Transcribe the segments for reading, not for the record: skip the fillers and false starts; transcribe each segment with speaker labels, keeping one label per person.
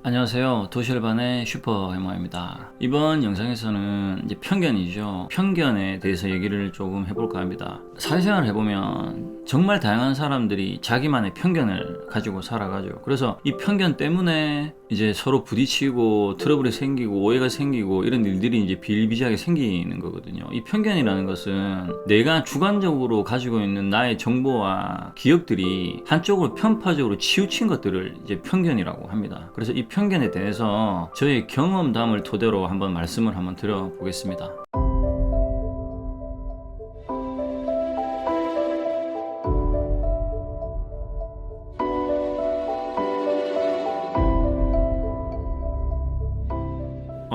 Speaker 1: 안녕하세요. 도시열반의 슈퍼해머입니다. 이번 영상에서는 이제 편견이죠. 편견에 대해서 얘기를 조금 해볼까 합니다. 사회생활을 해보면 정말 다양한 사람들이 자기만의 편견을 가지고 살아가죠. 그래서 이 편견 때문에 이제 서로 부딪히고 트러블이 생기고 오해가 생기고 이런 일들이 이제 비일비재하게 생기는 거거든요. 이 편견이라는 것은 내가 주관적으로 가지고 있는 나의 정보와 기억들이 한쪽으로 편파적으로 치우친 것들을 이제 편견이라고 합니다. 그래서 이 편견에 대해서 저의 경험담을 토대로 한번 말씀을 한번 드려보겠습니다.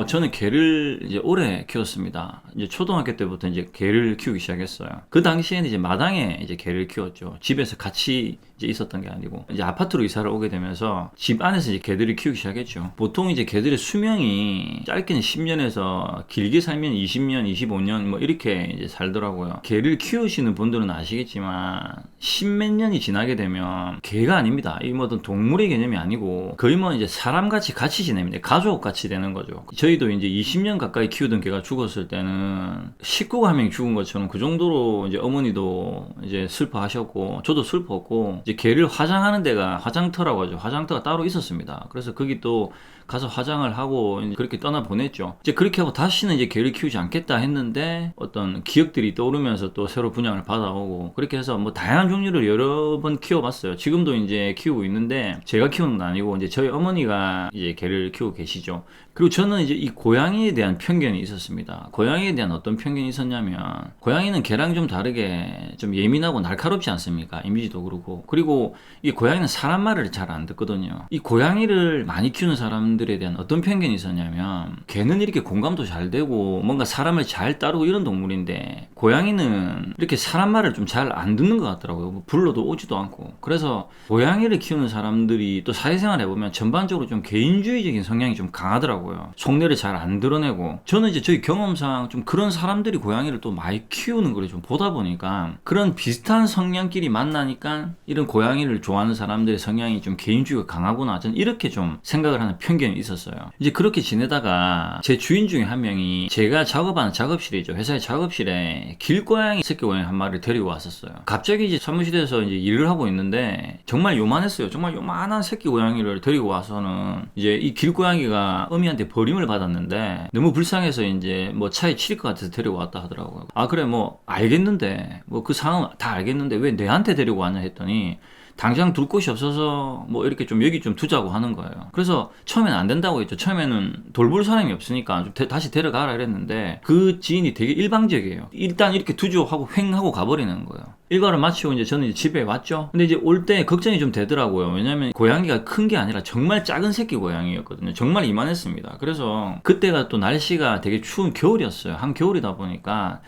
Speaker 1: 저는 개를 이제 오래 키웠습니다. 이제 초등학교 때부터 이제 개를 키우기 시작했어요. 그 당시에는 이제 마당에 이제 개를 키웠죠. 집에서 같이 이제 있었던 게 아니고 이제 아파트로 이사를 오게 되면서 집 안에서 이제 개들을 키우기 시작했죠. 보통 이제 개들의 수명이 짧게는 10년에서 길게 살면 20년, 25년 뭐 이렇게 이제 살더라고요. 개를 키우시는 분들은 아시겠지만 10몇 년이 지나게 되면 개가 아닙니다. 이 뭐든 동물의 개념이 아니고 거의 뭐 이제 사람같이 같이 지냅니다. 가족같이 되는 거죠. 저희도 이제 20년 가까이 키우던 개가 죽었을 때는 식구가 한 명이 죽은 것처럼 그 정도로 이제 어머니도 이제 슬퍼하셨고 저도 슬펐고 이제 개를 화장하는 데가 화장터라고 하죠. 화장터가 따로 있었습니다. 그래서 거기 또 가서 화장을 하고 그렇게 떠나 보냈죠. 이제 그렇게 하고 다시는 이제 개를 키우지 않겠다 했는데 어떤 기억들이 떠오르면서 또 새로 분양을 받아오고 그렇게 해서 뭐 다양한 종류를 여러 번 키워봤어요. 지금도 이제 키우고 있는데 제가 키우는 건 아니고 이제 저희 어머니가 이제 개를 키우고 계시죠. 그리고 저는 이제 이 고양이에 대한 편견이 있었습니다. 고양이에 대한 어떤 편견이 있었냐면 고양이는 개랑 좀 다르게 좀 예민하고 날카롭지 않습니까? 이미지도 그렇고. 그리고 이 고양이는 사람 말을 잘 안 듣거든요. 이 고양이를 많이 키우는 사람들에 대한 어떤 편견이 있었냐면 개는 이렇게 공감도 잘 되고 뭔가 사람을 잘 따르고 이런 동물인데 고양이는 이렇게 사람 말을 좀 잘 안 듣는 것 같더라고요. 뭐 불러도 오지도 않고. 그래서 고양이를 키우는 사람들이 또 사회생활 해보면 전반적으로 좀 개인주의적인 성향이 좀 강하더라고요. 속내를 잘 안 드러내고 저는 이제 저희 경험상 좀 그런 사람들이 고양이를 또 많이 키우는 걸 좀 보다 보니까 그런 비슷한 성향끼리 만나니까 이런 고양이를 좋아하는 사람들의 성향이 좀 개인주의가 강하구나 저는 이렇게 좀 생각을 하는 편견이 있었어요. 이제 그렇게 지내다가 제 주인 중에 한 명이 제가 작업하는 작업실이죠. 회사의 작업실에 길고양이 새끼 고양이 한 마리를 데리고 왔었어요. 갑자기 이제 사무실에서 이제 일을 하고 있는데 정말 요만했어요. 정말 요만한 새끼 고양이를 데리고 와서는 이제 이 길고양이가 어미한테 버림을 받았는데 너무 불쌍해서 이제 뭐 차에 치일 것 같아서 데리고 왔다 하더라고요. 아 그래 뭐 알겠는데 뭐 그 상황 다 알겠는데 왜 내한테 데리고 왔냐 했더니 당장 둘 곳이 없어서 뭐 이렇게 좀 여기 좀 두자고 하는 거예요. 그래서 처음에는 안 된다고 했죠. 처음에는 돌볼 사람이 없으니까 좀 다시 데려가라 이랬는데 그 지인이 되게 일방적이에요. 일단 이렇게 두죠 하고 횡 하고 가버리는 거예요. 일과를 마치고 이제 저는 이제 집에 왔죠. 근데 이제 올 때 걱정이 좀 되더라고요. 왜냐면 고양이가 큰 게 아니라 정말 작은 새끼 고양이였거든요. 정말 이만했습니다. 그래서 그때가 또 날씨가 되게 추운 겨울이었어요. 한겨울이다 보니까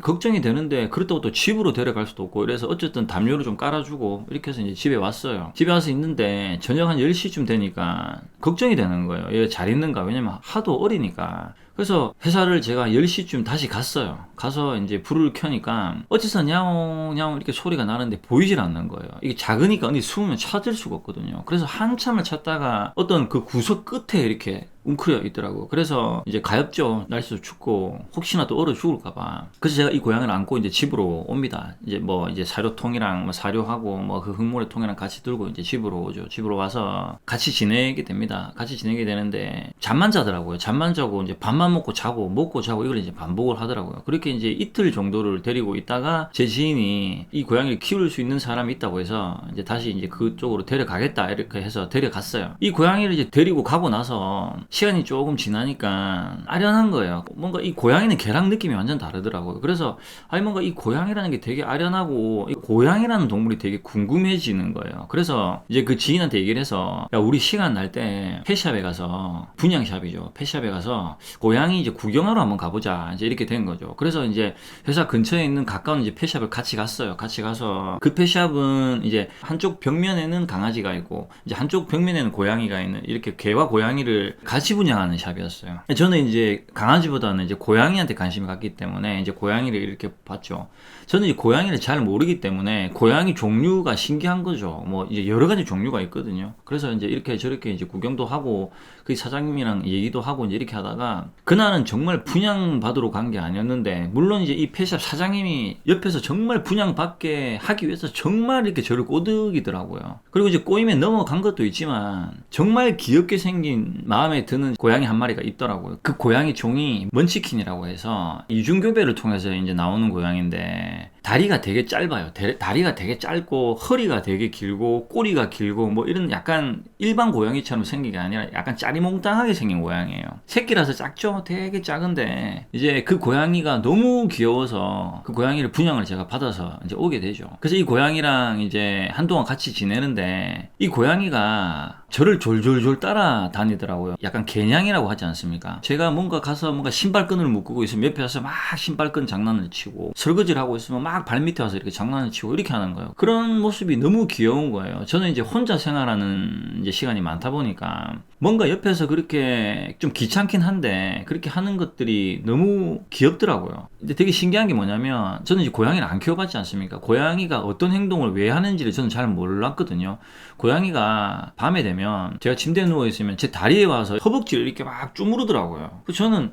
Speaker 1: 걱정이 되는데 그렇다고 또 집으로 데려갈 수도 없고 이래서 어쨌든 담요를 좀 깔아주고 이렇게 해서 이제 집에 왔어요. 집에 와서 있는데 저녁 한 10시쯤 되니까 걱정이 되는 거예요. 얘 잘 있는가? 왜냐면 하도 어리니까. 그래서 회사를 제가 10시쯤 다시 갔어요. 가서 이제 불을 켜니까 어디서 냐옹냐옹 이렇게 소리가 나는데 보이질 않는 거예요. 이게 작으니까 어디 숨으면 찾을 수가 없거든요. 그래서 한참을 찾다가 어떤 그 구석 끝에 이렇게 웅크려 있더라고. 그래서 이제 가엾죠. 날씨도 춥고 혹시나 또 얼어 죽을까봐. 그래서 제가 이 고양이를 안고 이제 집으로 옵니다. 이제 뭐 이제 사료통이랑 뭐 사료하고 뭐 그 흙모래통이랑 같이 들고 이제 집으로 오죠. 집으로 와서 같이 지내게 됩니다. 같이 지내게 되는데 잠만 자더라고요. 잠만 자고 이제 밥만 먹고 자고 이걸 이제 반복을 하더라고요. 그렇게 이제 이틀 정도를 데리고 있다가 제 지인이 이 고양이를 키울 수 있는 사람이 있다고 해서 이제 다시 이제 그쪽으로 데려가겠다 이렇게 해서 데려갔어요. 이 고양이를 이제 데리고 가고 나서 시간이 조금 지나니까 아련한 거예요. 뭔가 이 고양이는 개랑 느낌이 완전 다르더라고요. 그래서 아니 뭔가 이 고양이라는 게 되게 아련하고 이 고양이라는 동물이 되게 궁금해지는 거예요. 그래서 이제 그 지인한테 얘기를 해서 야 우리 시간 날 때 펫샵에 가서 분양샵이죠. 펫샵에 가서 고양이 이제 구경하러 한번 가보자 이제 이렇게 된 거죠. 그래서 이제 회사 근처에 있는 가까운 이제 펫샵을 같이 갔어요. 같이 가서 그 펫샵은 이제 한쪽 벽면에는 강아지가 있고 이제 한쪽 벽면에는 고양이가 있는 이렇게 개와 고양이를 가지고 같이 분양하는 샵이었어요. 저는 이제 강아지보다는 이제 고양이한테 관심이 갔기 때문에 이제 고양이를 이렇게 봤죠. 저는 이제 고양이를 잘 모르기 때문에 고양이 종류가 신기한 거죠. 뭐 이제 여러 가지 종류가 있거든요. 그래서 이제 이렇게 저렇게 이제 구경도 하고 그 사장님이랑 얘기도 하고 이제 이렇게 하다가 그날은 정말 분양 받으러 간 게 아니었는데, 물론 이제 이 펫샵 사장님이 옆에서 정말 분양 받게 하기 위해서 정말 이렇게 저를 꼬드기더라고요. 그리고 이제 꼬임에 넘어간 것도 있지만 정말 귀엽게 생긴 마음에 드는 고양이 한 마리가 있더라고요. 그 고양이 종이 먼치킨이라고 해서 이중교배를 통해서 이제 나오는 고양인데, 다리가 되게 짧아요. 다리가 되게 짧고 허리가 되게 길고 꼬리가 길고 뭐 이런 약간 일반 고양이처럼 생긴 게 아니라 약간 짜리몽땅하게 생긴 고양이에요. 새끼라서 작죠. 되게 작은데 이제 그 고양이가 너무 귀여워서 그 고양이를 분양을 제가 받아서 이제 오게 되죠. 그래서 이 고양이랑 이제 한동안 같이 지내는데 이 고양이가 저를 졸졸졸 따라다니더라고요. 약간 개냥이라고 하지 않습니까? 제가 뭔가 가서 뭔가 신발끈을 묶고 있으면 옆에 와서 막 신발끈 장난을 치고, 설거지를 하고 있으면 막 발밑에 와서 이렇게 장난을 치고 이렇게 하는 거예요. 그런 모습이 너무 귀여운 거예요. 저는 이제 혼자 생활하는 이제 시간이 많다 보니까 뭔가 옆에서 그렇게 좀 귀찮긴 한데 그렇게 하는 것들이 너무 귀엽더라고요. 근데 되게 신기한 게 뭐냐면, 저는 이제 고양이를 안 키워봤지 않습니까? 고양이가 어떤 행동을 왜 하는지를 저는 잘 몰랐거든요. 고양이가 밤에 되면 제가 침대에 누워있으면 제 다리에 와서 허벅지를 이렇게 막 주무르더라고요. 저는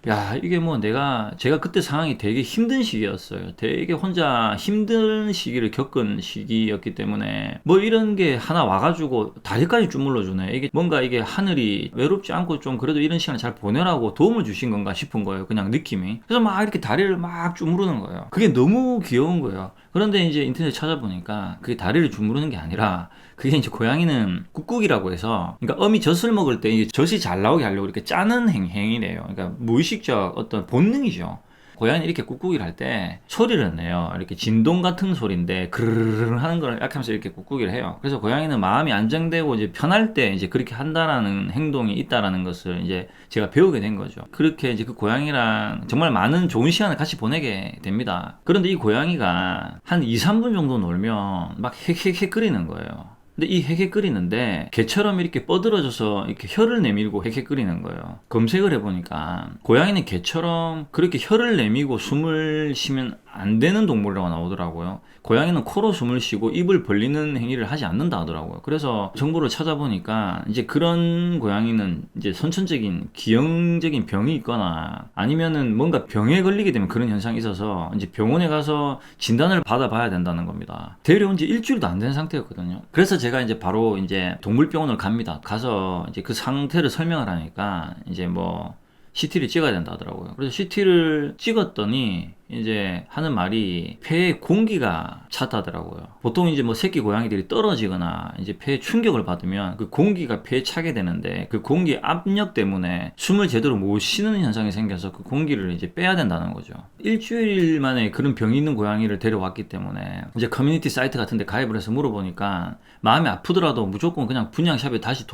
Speaker 1: 야, 이게 뭐 제가 그때 상황이 되게 힘든 시기였어요. 되게 혼자 힘든 시기를 겪은 시기였기 때문에 뭐 이런 게 하나 와가지고 다리까지 주물러 주네. 이게 뭔가 이게 하늘이 외롭지 않고 좀 그래도 이런 시간을 잘 보내라고 도움을 주신 건가 싶은 거예요. 그냥 느낌이. 그래서 막 이렇게 다리를 막 주무르는 거예요. 그게 너무 귀여운 거예요. 그런데 이제 인터넷 찾아보니까 그게 다리를 주무르는 게 아니라, 그게 이제 고양이는 꾹꾹이라고 해서, 그러니까 어미 젖을 먹을 때 젖이 잘 나오게 하려고 이렇게 짜는 행위래요. 그러니까 무의식적 어떤 본능이죠. 고양이 이렇게 꾹꾹이를 할 때 소리를 내요. 이렇게 진동 같은 소리인데 그르르르 하는 걸 이렇게 하면서 이렇게 꾹꾹이를 해요. 그래서 고양이는 마음이 안정되고 이제 편할 때 이제 그렇게 한다라는 행동이 있다라는 것을 이제 제가 배우게 된 거죠. 그렇게 이제 그 고양이랑 정말 많은 좋은 시간을 같이 보내게 됩니다. 그런데 이 고양이가 한 2, 3분 정도 놀면 막 헥헥헥 끓이는 거예요. 근데 이 헥헥거리는데 개처럼 이렇게 뻗으러져서 이렇게 혀를 내밀고 헥헥거리는 거예요. 검색을 해보니까 고양이는 개처럼 그렇게 혀를 내밀고 숨을 쉬면 안 되는 동물이라고 나오더라고요. 고양이는 코로 숨을 쉬고 입을 벌리는 행위를 하지 않는다 하더라고요. 그래서 정보를 찾아보니까 이제 그런 고양이는 이제 선천적인 기형적인 병이 있거나 아니면은 뭔가 병에 걸리게 되면 그런 현상이 있어서 이제 병원에 가서 진단을 받아봐야 된다는 겁니다. 데려온 지 일주일도 안 된 상태였거든요. 그래서 제가 이제 바로 이제 동물병원을 갑니다. 가서 이제 그 상태를 설명을 하니까 이제 뭐 CT를 찍어야 된다 하더라고요. 그래서 CT를 찍었더니 이제 하는 말이 폐에 공기가 찼다더라고요. 보통 이제 뭐 새끼 고양이들이 떨어지거나 이제 폐에 충격을 받으면 그 공기가 폐에 차게 되는데, 그 공기 압력 때문에 숨을 제대로 못 쉬는 현상이 생겨서 그 공기를 이제 빼야 된다는 거죠. 일주일 만에 그런 병이 있는 고양이를 데려왔기 때문에 이제 커뮤니티 사이트 같은 데 가입을 해서 물어보니까 마음이 아프더라도 무조건 그냥 분양샵에 다시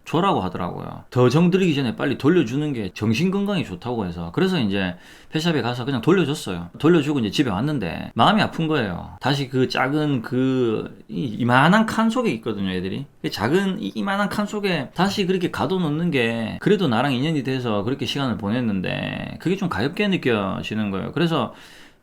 Speaker 1: 줘라고 하더라고요. 더 정들이기 전에 빨리 돌려주는 게 정신건강에 좋다고 해서. 그래서 이제 펫샵에 가서 그냥 돌려줬어요. 돌려주고 이제 집에 왔는데 마음이 아픈 거예요. 다시 그 작은 이만한 칸 속에 있거든요, 애들이. 작은 이만한 칸 속에 다시 그렇게 가둬놓는 게 그래도 나랑 인연이 돼서 그렇게 시간을 보냈는데 그게 좀 가엽게 느껴지는 거예요. 그래서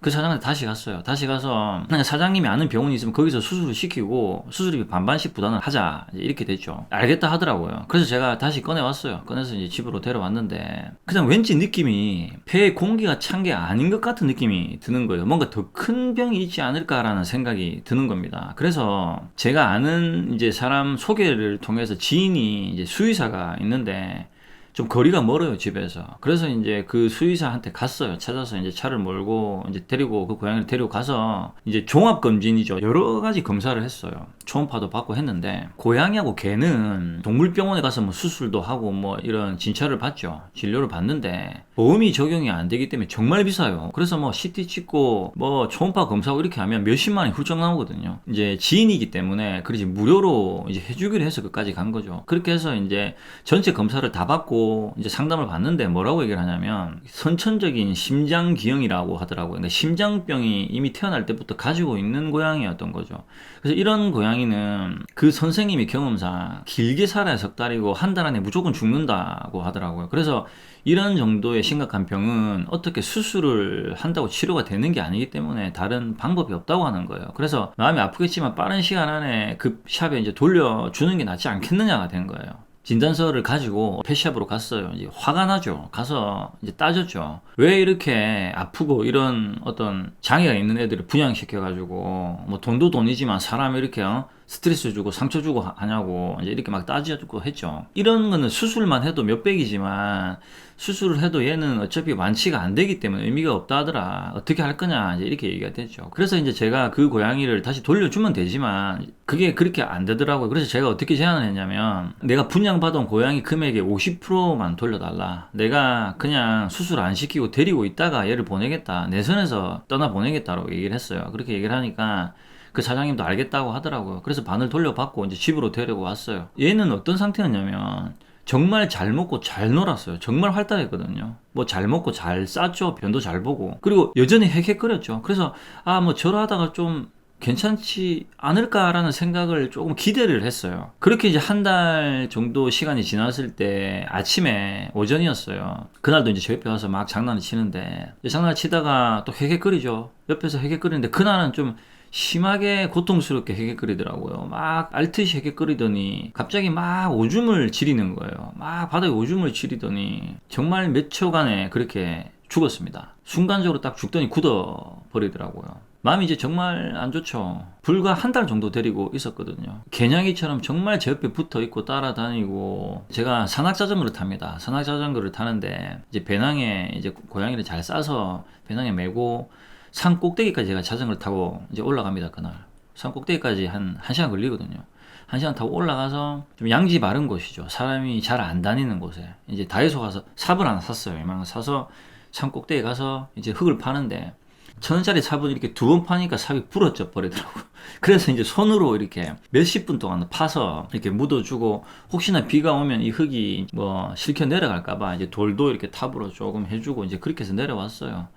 Speaker 1: 그 사장한테 다시 갔어요. 다시 가서 그냥 사장님이 아는 병원이 있으면 거기서 수술을 시키고 수술비 반반씩 부담을 하자, 이렇게 됐죠. 알겠다 하더라고요. 그래서 제가 다시 꺼내왔어요. 꺼내서 이제 집으로 데려왔는데 그냥 왠지 느낌이 폐에 공기가 찬 게 아닌 것 같은 느낌이 드는 거예요. 뭔가 더 큰 병이 있지 않을까라는 생각이 드는 겁니다. 그래서 제가 아는 이제 사람 소개를 통해서 지인이 이제 수의사가 있는데 좀 거리가 멀어요, 집에서. 그래서 이제 그 수의사한테 갔어요. 찾아서 이제 차를 몰고 이제 데리고 그 고양이를 데리고 가서 이제 종합검진이죠. 여러 가지 검사를 했어요. 초음파도 받고 했는데, 고양이하고 개는 동물병원에 가서 뭐 수술도 하고 뭐 이런 진찰을 받죠. 진료를 받는데 보험이 적용이 안 되기 때문에 정말 비싸요. 그래서 뭐 CT 찍고 뭐 초음파 검사하고 이렇게 하면 몇십만 원이 훌쩍 나오거든요. 이제 지인이기 때문에 그러지 무료로 이제 해주기로 해서 끝까지 간 거죠. 그렇게 해서 이제 전체 검사를 다 받고 가지고 이제 상담을 받는데 뭐라고 얘기를 하냐면 선천적인 심장기형이라고 하더라고요. 근데 심장병이 이미 태어날 때부터 가지고 있는 고양이였던 거죠. 그래서 이런 고양이는 그 선생님이 경험상 길게 살아야 석 달이고 한 달 안에 무조건 죽는다고 하더라고요. 그래서 이런 정도의 심각한 병은 어떻게 수술을 한다고 치료가 되는 게 아니기 때문에 다른 방법이 없다고 하는 거예요. 그래서 마음이 아프겠지만 빠른 시간 안에 그 샵에 이제 돌려주는 게 낫지 않겠느냐가 된 거예요. 진단서를 가지고 펫샵으로 갔어요. 이제 화가 나죠. 가서 이제 따졌죠. 왜 이렇게 아프고 이런 어떤 장애가 있는 애들을 분양시켜가지고 뭐 돈도 돈이지만 사람 이렇게 스트레스 주고 상처 주고 하냐고 이제 이렇게 막 따지고 했죠. 이런 거는 수술만 해도 몇백이지만 수술을 해도 얘는 어차피 완치가 안 되기 때문에 의미가 없다 하더라. 어떻게 할 거냐 이제 이렇게 얘기가 됐죠. 그래서 이제 제가 그 고양이를 다시 돌려주면 되지만 그게 그렇게 안 되더라고요. 그래서 제가 어떻게 제안을 했냐면 내가 분양받은 고양이 금액의 50%만 돌려달라. 내가 그냥 수술 안 시키고 데리고 있다가 얘를 보내겠다. 내 선에서 떠나 보내겠다라고 얘기를 했어요. 그렇게 얘기를 하니까 그 사장님도 알겠다고 하더라고요. 그래서 반을 돌려받고 이제 집으로 데리고 왔어요. 얘는 어떤 상태였냐면 정말 잘 먹고 잘 놀았어요. 정말 활달했거든요. 뭐 잘 먹고 잘 쌌죠. 변도 잘 보고. 그리고 여전히 헥헥거렸죠. 그래서 뭐 저러다가 좀 괜찮지 않을까라는 생각을 조금 기대를 했어요. 그렇게 이제 한 달 정도 시간이 지났을 때 아침에 오전이었어요. 그날도 이제 제 옆에 와서 막 장난을 치는데 장난을 치다가 또 헥헥거리죠. 옆에서 헥헥거리는데 그날은 좀 심하게 고통스럽게 헥헥거리더라고요. 막 앓듯이 헥헥거리더니 갑자기 막 오줌을 지리는 거예요. 막 바닥에 오줌을 지리더니 정말 몇 초간에 그렇게 죽었습니다. 순간적으로 딱 죽더니 굳어버리더라고요. 마음이 이제 정말 안 좋죠. 불과 한 달 정도 데리고 있었거든요. 개냥이처럼 정말 제 옆에 붙어 있고 따라다니고 제가 산악자전거를 탑니다. 산악자전거를 타는데 이제 배낭에 이제 고양이를 잘 싸서 배낭에 메고 산 꼭대기까지 제가 자전거를 타고 이제 올라갑니다. 그날 산 꼭대기까지 한 1시간 걸리거든요. 1시간 타고 올라가서 좀 양지 바른 곳이죠. 사람이 잘 안 다니는 곳에 이제 다이소 가서 삽을 하나 샀어요. 이만한 사서 산 꼭대기 가서 이제 흙을 파는데 1,000원짜리 삽을 이렇게 2번 파니까 삽이 부러져 버리더라고요. 그래서 이제 손으로 이렇게 몇십 분 동안 파서 이렇게 묻어주고 혹시나 비가 오면 이 흙이 뭐 실켜 내려갈까봐 이제 돌도 이렇게 탑으로 조금 해주고 이제 그렇게 해서 내려왔어요.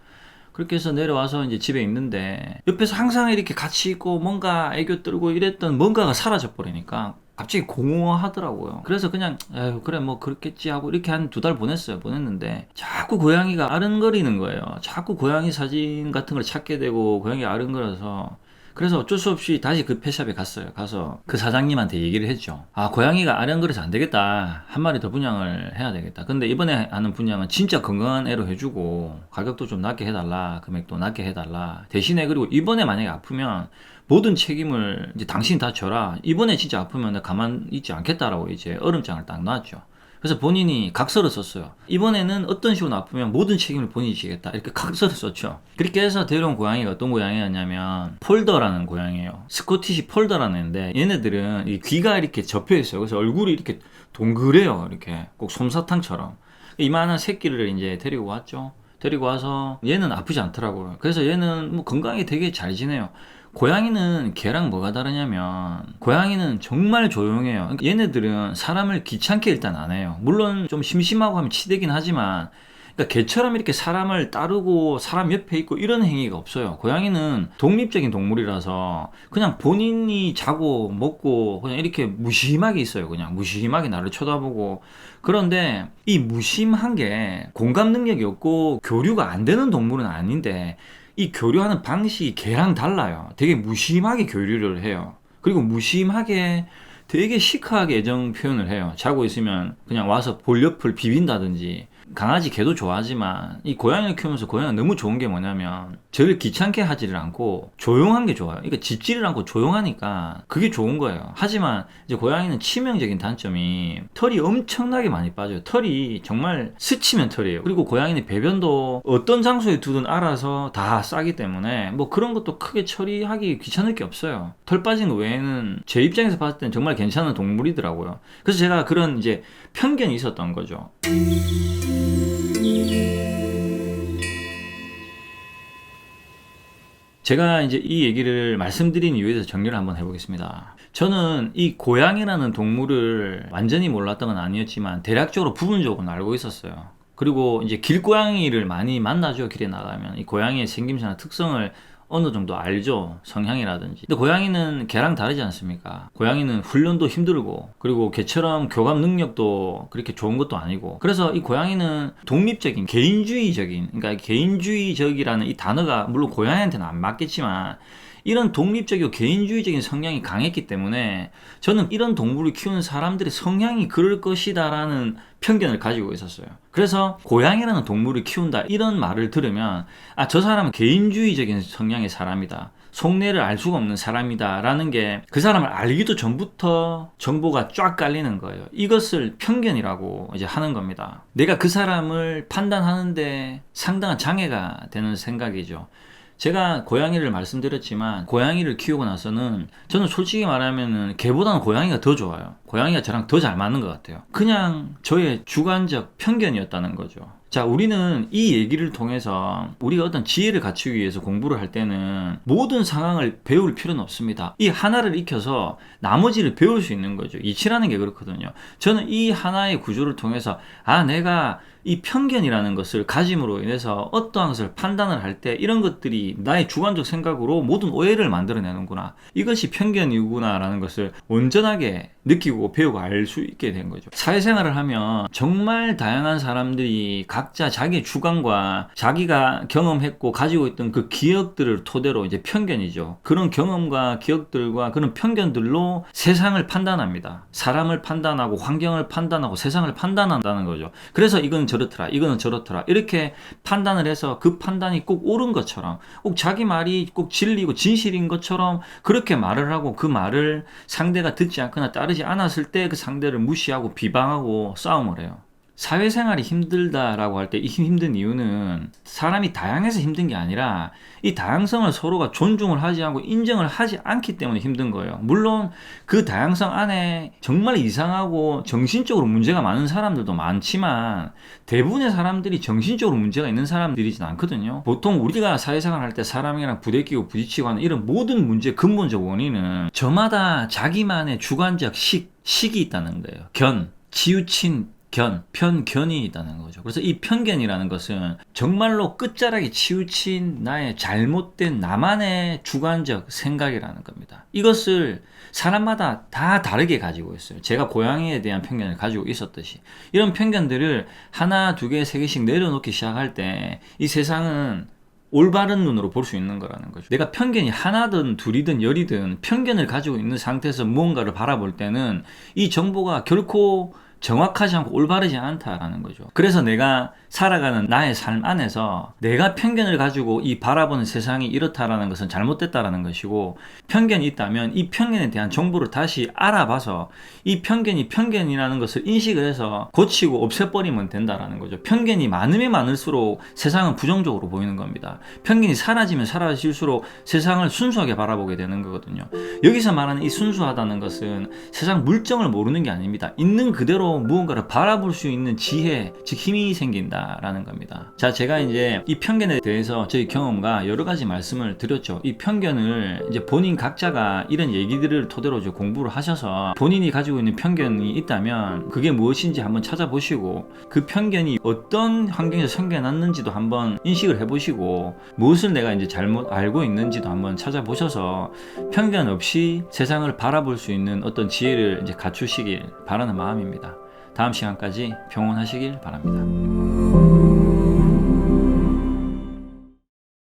Speaker 1: 그렇게 해서 내려와서 이제 집에 있는데 옆에서 항상 이렇게 같이 있고 뭔가 애교 떨고 이랬던 뭔가가 사라져 버리니까 갑자기 공허하더라고요. 그래서 그냥 에휴 그래 뭐 그렇겠지 하고 이렇게 한 2달 보냈어요. 보냈는데 자꾸 고양이가 아른거리는 거예요. 자꾸 고양이 사진 같은 걸 찾게 되고 고양이가 아른거려서 그래서 어쩔 수 없이 다시 그 펫샵에 갔어요. 가서 그 사장님한테 얘기를 했죠. 고양이가 아른거려서 안 되겠다. 한 마리 더 분양을 해야 되겠다. 근데 이번에 하는 분양은 진짜 건강한 애로 해주고 가격도 좀 낮게 해달라. 금액도 낮게 해달라. 대신에 그리고 이번에 만약에 아프면 모든 책임을 이제 당신이 다 져라. 이번에 진짜 아프면 가만 있지 않겠다라고 이제 얼음장을 딱 놨죠. 그래서 본인이 각서를 썼어요. 이번에는 어떤 식으로 아프면 모든 책임을 본인이 지겠다. 이렇게 각서를 썼죠. 그렇게 해서 데려온 고양이가 어떤 고양이였냐면 폴더라는 고양이에요. 스코티시 폴더라는 애인데 얘네들은 이 귀가 이렇게 접혀 있어요. 그래서 얼굴이 이렇게 동그래요. 이렇게 꼭 솜사탕처럼. 이만한 새끼를 이제 데리고 왔죠. 데리고 와서 얘는 아프지 않더라고요. 그래서 얘는 뭐 건강히 되게 잘 지내요. 고양이는 걔랑 뭐가 다르냐면 고양이는 정말 조용해요. 그러니까 얘네들은 사람을 귀찮게 일단 안 해요. 물론 좀 심심하고 하면 치대긴 하지만 그러니까 걔처럼 이렇게 사람을 따르고 사람 옆에 있고 이런 행위가 없어요. 고양이는 독립적인 동물이라서 그냥 본인이 자고 먹고 그냥 이렇게 무심하게 있어요. 그냥 무심하게 나를 쳐다보고. 그런데 이 무심한 게 공감 능력이 없고 교류가 안 되는 동물은 아닌데 이 교류하는 방식이 걔랑 달라요. 되게 무심하게 교류를 해요. 그리고 무심하게 되게 시크하게 애정 표현을 해요. 자고 있으면 그냥 와서 볼 옆을 비빈다든지. 강아지 개도 좋아하지만 이 고양이를 키우면서 고양이가 너무 좋은 게 뭐냐면 저를 귀찮게 하지를 않고 조용한 게 좋아요. 그러니까 짖지를 않고 조용하니까 그게 좋은 거예요. 하지만 이제 고양이는 치명적인 단점이 털이 엄청나게 많이 빠져요. 털이 정말 스치면 털이에요. 그리고 고양이는 배변도 어떤 장소에 두든 알아서 다 싸기 때문에 뭐 그런 것도 크게 처리하기 귀찮을 게 없어요. 털 빠진 거 외에는 제 입장에서 봤을 때는 정말 괜찮은 동물이더라고요. 그래서 제가 그런 이제 편견이 있었던 거죠. 제가 이제 이 얘기를 말씀드린 이유에 대해서 정리를 한번 해보겠습니다. 저는 이 고양이라는 동물을 완전히 몰랐던 건 아니었지만 대략적으로 부분적으로는 알고 있었어요. 그리고 이제 길고양이를 많이 만나죠. 길에 나가면 이 고양이의 생김새나 특성을 어느 정도 알죠. 성향이라든지. 근데 고양이는 개랑 다르지 않습니까? 고양이는 훈련도 힘들고, 그리고 개처럼 교감 능력도 그렇게 좋은 것도 아니고. 그래서 이 고양이는 독립적인, 개인주의적인, 그러니까 개인주의적이라는 이 단어가 물론 고양이한테는 안 맞겠지만, 이런 독립적이고 개인주의적인 성향이 강했기 때문에 저는 이런 동물을 키우는 사람들의 성향이 그럴 것이다라는 편견을 가지고 있었어요. 그래서 고양이라는 동물을 키운다 이런 말을 들으면 저 사람은 개인주의적인 성향의 사람이다. 속내를 알 수가 없는 사람이다 라는 게 그 사람을 알기도 전부터 정보가 쫙 깔리는 거예요. 이것을 편견이라고 이제 하는 겁니다. 내가 그 사람을 판단하는데 상당한 장애가 되는 생각이죠. 제가 고양이를 말씀드렸지만 고양이를 키우고 나서는 저는 솔직히 말하면 개보다는 고양이가 더 좋아요. 고양이가 저랑 더 잘 맞는 것 같아요. 그냥 저의 주관적 편견이었다는 거죠. 자, 우리는 이 얘기를 통해서 우리가 어떤 지혜를 갖추기 위해서 공부를 할 때는 모든 상황을 배울 필요는 없습니다. 이 하나를 익혀서 나머지를 배울 수 있는 거죠. 이치라는 게 그렇거든요. 저는 이 하나의 구조를 통해서 내가 이 편견이라는 것을 가짐으로 인해서 어떠한 것을 판단을 할 때 이런 것들이 나의 주관적 생각으로 모든 오해를 만들어내는구나. 이것이 편견이구나 라는 것을 온전하게 느끼고 배우고 알 수 있게 된 거죠. 사회생활을 하면 정말 다양한 사람들이 각자 자기의 주관과 자기가 경험했고 가지고 있던 그 기억들을 토대로 이제 편견이죠. 그런 경험과 기억들과 그런 편견들로 세상을 판단합니다. 사람을 판단하고 환경을 판단하고 세상을 판단한다는 거죠. 그래서 이건 저렇더라, 이거는 저렇더라 이렇게 판단을 해서 그 판단이 꼭 옳은 것처럼, 꼭 자기 말이 꼭 진리고 진실인 것처럼 그렇게 말을 하고 그 말을 상대가 듣지 않거나 따르지 않았을 때 그 상대를 무시하고 비방하고 싸움을 해요. 사회생활이 힘들다라고 할 때 이 힘든 이유는 사람이 다양해서 힘든 게 아니라 이 다양성을 서로가 존중을 하지 않고 인정을 하지 않기 때문에 힘든 거예요. 물론 그 다양성 안에 정말 이상하고 정신적으로 문제가 많은 사람들도 많지만 대부분의 사람들이 정신적으로 문제가 있는 사람들이진 않거든요. 보통 우리가 사회생활 할 때 사람이랑 부대끼고 부딪히고 하는 이런 모든 문제의 근본적 원인은 저마다 자기만의 주관적 식이 있다는 거예요. 치우친 편견이 있다는 거죠. 그래서 이 편견이라는 것은 정말로 끝자락에 치우친 나의 잘못된 나만의 주관적 생각이라는 겁니다. 이것을 사람마다 다 다르게 가지고 있어요. 제가 고양이에 대한 편견을 가지고 있었듯이 이런 편견들을 하나, 두 개, 세 개씩 내려놓기 시작할 때 이 세상은 올바른 눈으로 볼 수 있는 거라는 거죠. 내가 편견이 하나든 둘이든 열이든 편견을 가지고 있는 상태에서 무언가를 바라볼 때는 이 정보가 결코 정확하지 않고 올바르지 않다라는 거죠. 그래서 내가 살아가는 나의 삶 안에서 내가 편견을 가지고 이 바라보는 세상이 이렇다라는 것은 잘못됐다라는 것이고, 편견이 있다면 이 편견에 대한 정보를 다시 알아봐서 이 편견이 편견이라는 것을 인식을 해서 고치고 없애버리면 된다라는 거죠. 편견이 많으면 많을수록 세상은 부정적으로 보이는 겁니다. 편견이 사라지면 사라질수록 세상을 순수하게 바라보게 되는 거거든요. 여기서 말하는 이 순수하다는 것은 세상 물정을 모르는 게 아닙니다. 있는 그대로 무언가를 바라볼 수 있는 지혜, 즉 힘이 생긴다라는 겁니다. 자, 제가 이제 이 편견에 대해서 저희 경험과 여러 가지 말씀을 드렸죠. 이 편견을 이제 본인 각자가 이런 얘기들을 토대로 이제 공부를 하셔서 본인이 가지고 있는 편견이 있다면 그게 무엇인지 한번 찾아보시고, 그 편견이 어떤 환경에서 생겨났는지도 한번 인식을 해보시고, 무엇을 내가 이제 잘못 알고 있는지도 한번 찾아보셔서 편견 없이 세상을 바라볼 수 있는 어떤 지혜를 이제 갖추시길 바라는 마음입니다. 다음 시간까지 평온하시길 바랍니다.